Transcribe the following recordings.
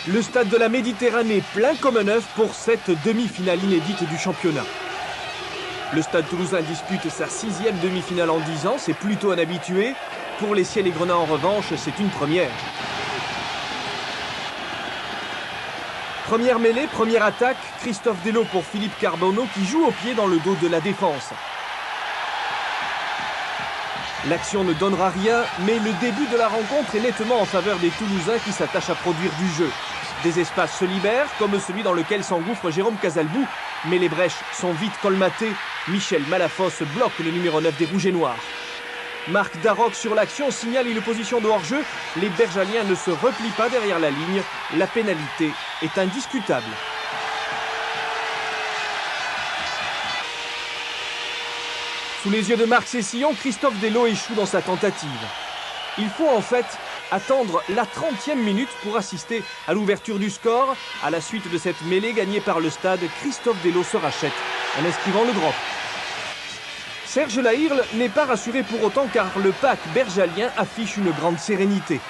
Le stade de la Méditerranée plein comme un œuf pour cette demi-finale inédite du championnat. Le Stade Toulousain dispute sa 6e demi-finale en 10 ans, c'est plutôt un habitué. Pour les Ciels et Grenats en revanche, c'est une première. Première mêlée, première attaque, Christophe Delot pour Philippe Carbonneau qui joue au pied dans le dos de la défense. L'action ne donnera rien, mais le début de la rencontre est nettement en faveur des Toulousains qui s'attachent à produire du jeu. Des espaces se libèrent, comme celui dans lequel s'engouffre Jérôme Casalbou, mais les brèches sont vite colmatées. Michel Malafosse bloque le numéro 9 des Rouges et Noirs. Marc Darroch sur l'action signale une position de hors-jeu. Les Bergaliens ne se replient pas derrière la ligne. La pénalité est indiscutable. Sous les yeux de Marc Cessillon, Christophe Delot échoue dans sa tentative. Il faut en fait attendre la 30e minute pour assister à l'ouverture du score. À la suite de cette mêlée gagnée par le Stade, Christophe Delot se rachète en esquivant le drop. Serge Lahirle n'est pas rassuré pour autant car le pack bergalien affiche une grande sérénité.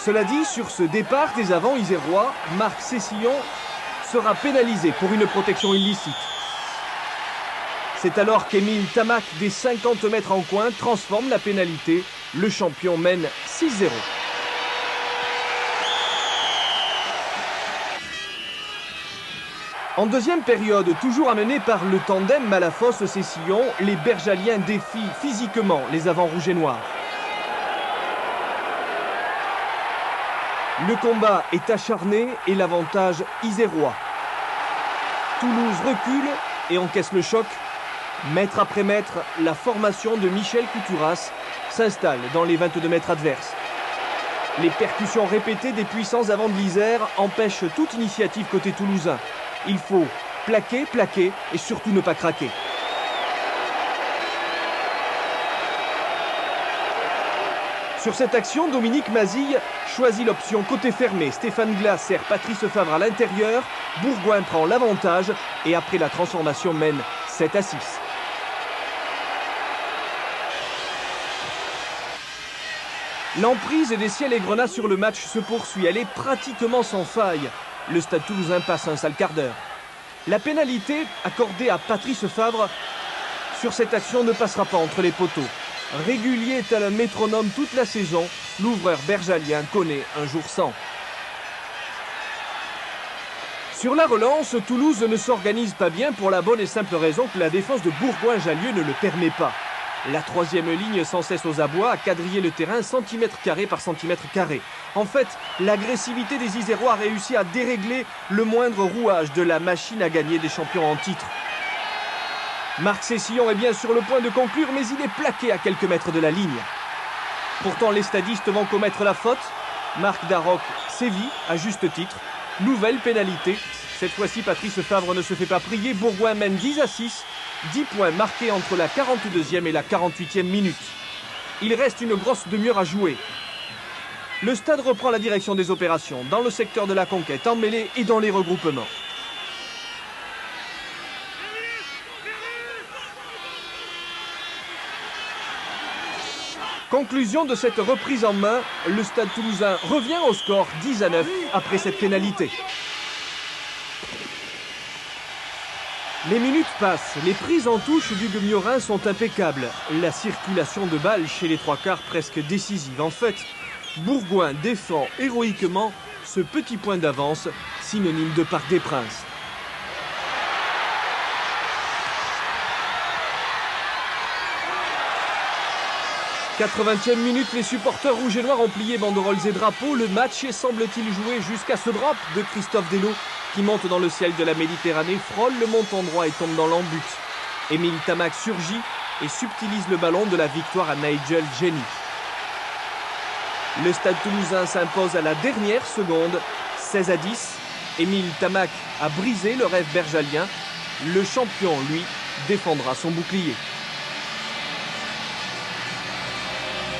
Cela dit, sur ce départ des avants isérois, Marc Cessillon sera pénalisé pour une protection illicite. C'est alors qu'Émile Tamac, des 50 mètres en coin, transforme la pénalité. Le champion mène 6-0. En deuxième période, toujours amené par le tandem Malafosse-Cessillon, les Bergaliens défient physiquement les avants rouges et noirs. Le combat est acharné et l'avantage isérois. Toulouse recule et encaisse le choc. Mètre après mètre, la formation de Michel Couturas s'installe dans les 22 mètres adverses. Les percussions répétées des puissants avants de l'Isère empêchent toute initiative côté toulousain. Il faut plaquer, plaquer et surtout ne pas craquer. Sur cette action, Dominique Mazille choisit l'option côté fermé. Stéphane Glass sert Patrice Favre à l'intérieur. Bourgoin prend l'avantage et après la transformation mène 7-6. L'emprise des Ciels et Grenats sur le match se poursuit. Elle est pratiquement sans faille. Le Stade Toulousain passe un sale quart d'heure. La pénalité accordée à Patrice Favre sur cette action ne passera pas entre les poteaux. Régulier tel un métronome toute la saison, l'ouvreur bergalien connaît un jour sans. Sur la relance, Toulouse ne s'organise pas bien pour la bonne et simple raison que la défense de Bourgoin-Jallieu ne le permet pas. La troisième ligne sans cesse aux abois a quadrillé le terrain centimètre carré par centimètre carré. En fait, l'agressivité des Isérois a réussi à dérégler le moindre rouage de la machine à gagner des champions en titre. Marc Cessillon est bien sur le point de conclure, mais il est plaqué à quelques mètres de la ligne. Pourtant, les stadistes vont commettre la faute. Marc Darroch sévit à juste titre. Nouvelle pénalité. Cette fois-ci, Patrice Favre ne se fait pas prier. Bourgoin mène 10-6. 10 points marqués entre la 42e et la 48e minute. Il reste une grosse demi-heure à jouer. Le Stade reprend la direction des opérations dans le secteur de la conquête, en mêlée et dans les regroupements. Conclusion de cette reprise en main, le Stade Toulousain revient au score 10-9 après cette pénalité. Les minutes passent, les prises en touche d'Hugues Miorin sont impeccables. La circulation de balles chez les trois quarts presque décisive. En fait, Bourgoin défend héroïquement ce petit point d'avance, synonyme de Parc des Princes. « 80e minute, les supporters rouges et noirs ont plié banderoles et drapeaux. Le match est, semble-t-il, joué jusqu'à ce drop de Christophe Delot qui monte dans le ciel de la Méditerranée, frôle le montant droit et tombe dans l'embut. Émile Tamac surgit et subtilise le ballon de la victoire à Nigel Jenny. Le Stade Toulousain s'impose à la dernière seconde, 16-10. Émile Tamac a brisé le rêve bergalien. Le champion, lui, défendra son bouclier.